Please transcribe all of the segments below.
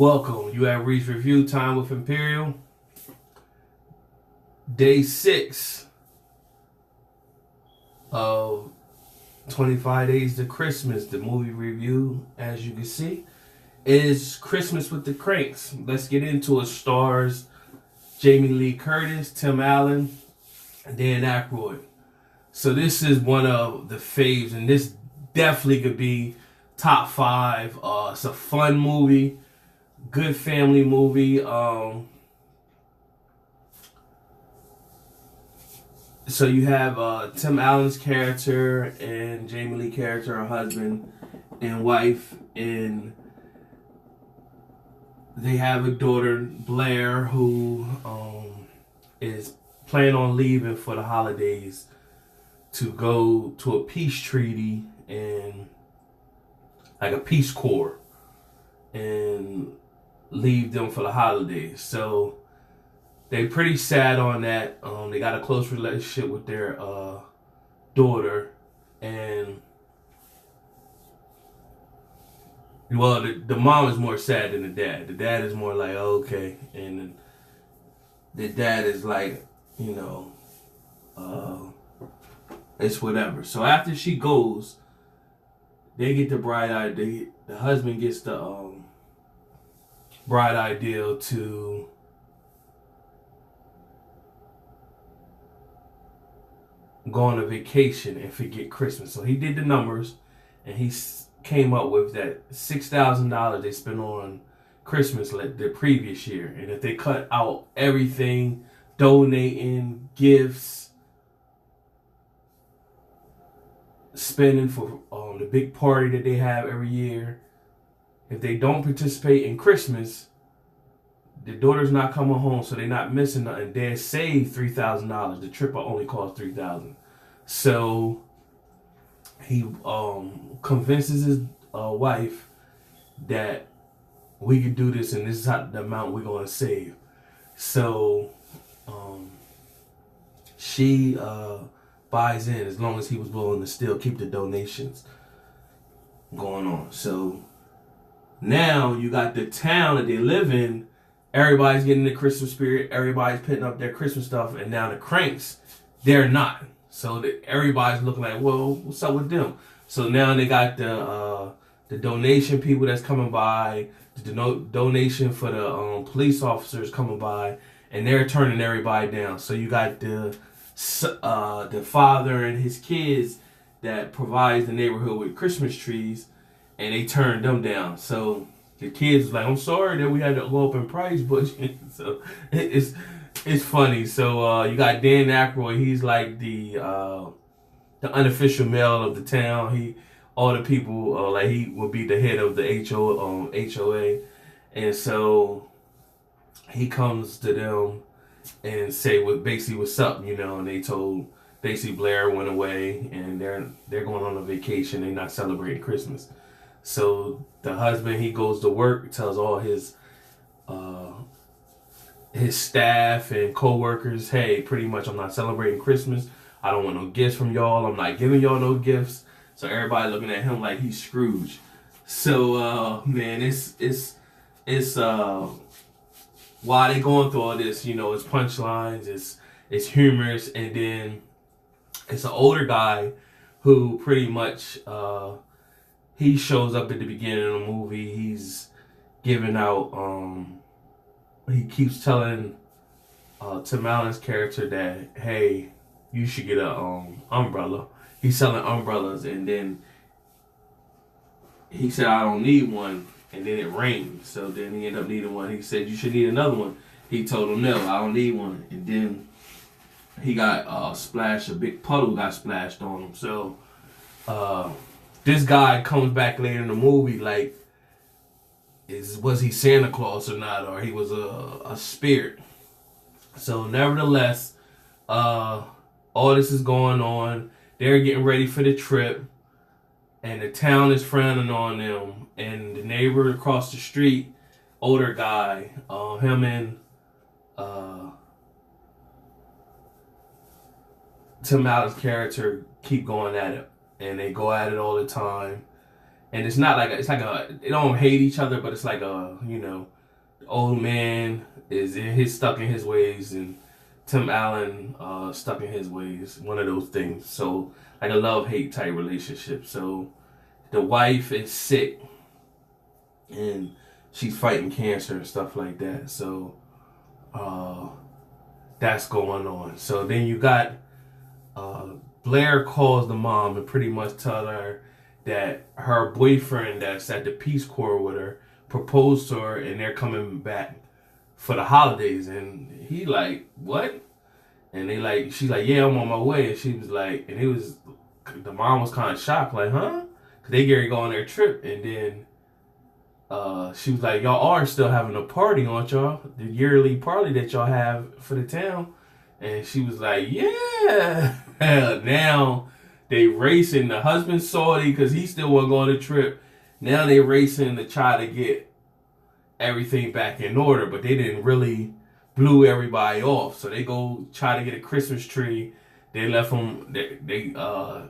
Welcome. You have reached review time with Imperial. Day 6 of 25 Days to Christmas, the movie review, as you can see, is Christmas with the Kranks. Let's get into it. Stars Jamie Lee Curtis, Tim Allen, and Dan Aykroyd. So this is one of the faves, and this definitely could be top 5. It's a fun movie. Good family movie. So you have Tim Allen's character and Jamie Lee character, her husband and wife, and they have a daughter, Blair, who is planning on leaving for the holidays to go to a peace treaty and like a Peace Corps and leave them for the holidays. So they pretty sad on that. They got a close relationship with their daughter, and well, the mom is more sad than the dad. The dad is more like, oh, okay, and the dad is like, it's whatever. So after she goes, they get the bright idea. The husband gets the bright idea to go on a vacation and forget Christmas. So he did the numbers, and he came up with that $6,000 they spent on Christmas the previous year. And if they cut out everything, donating, gifts, spending for the big party that they have every year, if they don't participate in Christmas, the daughter's not coming home, so they're not missing nothing. Dad saved $3,000. The trip only cost $3,000. So he convinces his wife that we could do this, and this is the amount we're going to save. So she buys in, as long as he was willing to still keep the donations going on. So now you got the town that they live in. Everybody's getting the Christmas spirit. Everybody's putting up their Christmas stuff. And now the Kranks, they're not. So everybody's looking like, well, what's up with them? So now they got the donation people that's coming by, the donation for the police officers coming by, and they're turning everybody down. So you got the father and his kids that provides the neighborhood with Christmas trees, and they turned them down. So the kids was like, I'm sorry that we had to go up in price, but so it's funny. So you got Dan Aykroyd. He's like the unofficial male of the town. All the people like he would be the head of the HOA, and so he comes to them and say basically what's up, and they told basically Blair went away and they're going on a vacation. They're not celebrating Christmas. So the husband, he goes to work, tells all his staff and co-workers, hey, pretty much I'm not celebrating Christmas. I don't want no gifts from y'all. I'm not giving y'all no gifts. So everybody looking at him like he's Scrooge. So man, it's while they going through all this, it's punchlines, it's humorous, and then it's an older guy who pretty much he shows up at the beginning of the movie. He's giving out, he keeps telling Tim Allen's character that, hey, you should get a umbrella. He's selling umbrellas, and then he said, I don't need one, and then it rained. So then he ended up needing one. He said, you should need another one. He told him, no, I don't need one. And then he got a big puddle got splashed on him. So this guy comes back later in the movie like, was he Santa Claus or not, or he was a spirit. So nevertheless, all this is going on. They're getting ready for the trip, and the town is frowning on them. And the neighbor across the street, older guy, him and Tim Allen's character keep going at it, and they go at it all the time. and it's not like it's like a they don't hate each other, but it's like a the old man is stuck in his ways, and Tim Allen stuck in his ways. One of those things. So like a love hate type relationship. So the wife is sick, and she's fighting cancer and stuff like that. So that's going on. So then you got Blair calls the mom and pretty much tell her that her boyfriend that's at the Peace Corps with her proposed to her, and they're coming back for the holidays. And he like, what? And they like, she's like, yeah, I'm on my way. And she was like, and the mom was kind of shocked, like, huh? Because they get ready to go on their trip. And then she was like, y'all are still having a party, aren't y'all? The yearly party that y'all have for the town. And she was like, yeah. Now they racing. The husband salty because he still wasn't going on the trip. Now they racing to try to get everything back in order. But they didn't really blew everybody off. So they go try to get a Christmas tree. They left them,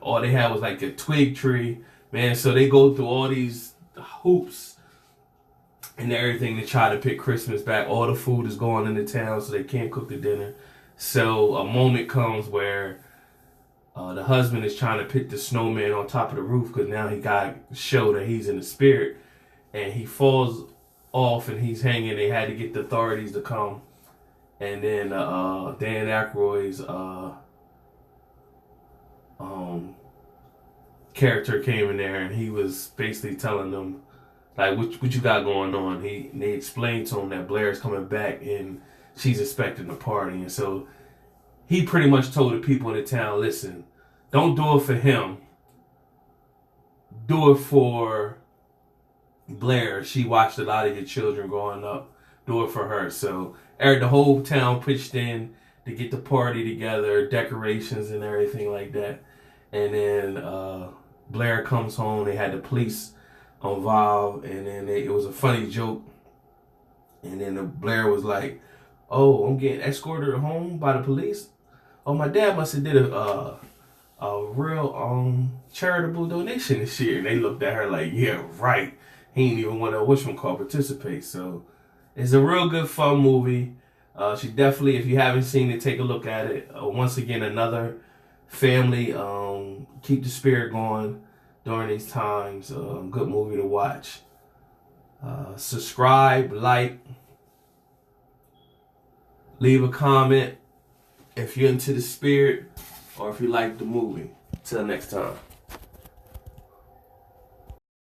all they had was like a twig tree. Man, so they go through all these hoops and everything to try to pick Christmas back. All the food is going into town, so they can't cook the dinner. So a moment comes where the husband is trying to pick the snowman on top of the roof because now he got to show that he's in the spirit. And he falls off and he's hanging. They had to get the authorities to come. And then Dan Aykroyd's character came in there, and he was basically telling them, like, what you got going on. They explained to him that Blair's coming back, and she's expecting a party. And so he pretty much told the people in the town, listen, don't do it for him. Do it for Blair. She watched a lot of your children growing up. Do it for her. So the whole town pitched in to get the party together, decorations and everything like that. And then Blair comes home. They had the police involved, and then it was a funny joke. And then Blair was like, "Oh, I'm getting escorted home by the police. Oh, my dad must have did a real charitable donation this year." And they looked at her like, "Yeah, right. He ain't even want to participate." So it's a real good fun movie. She definitely, if you haven't seen it, take a look at it. Once again, another family. Keep the spirit going during these times. Good movie to watch. Subscribe, like, leave a comment if you're into the spirit or if you like the movie. Till next time.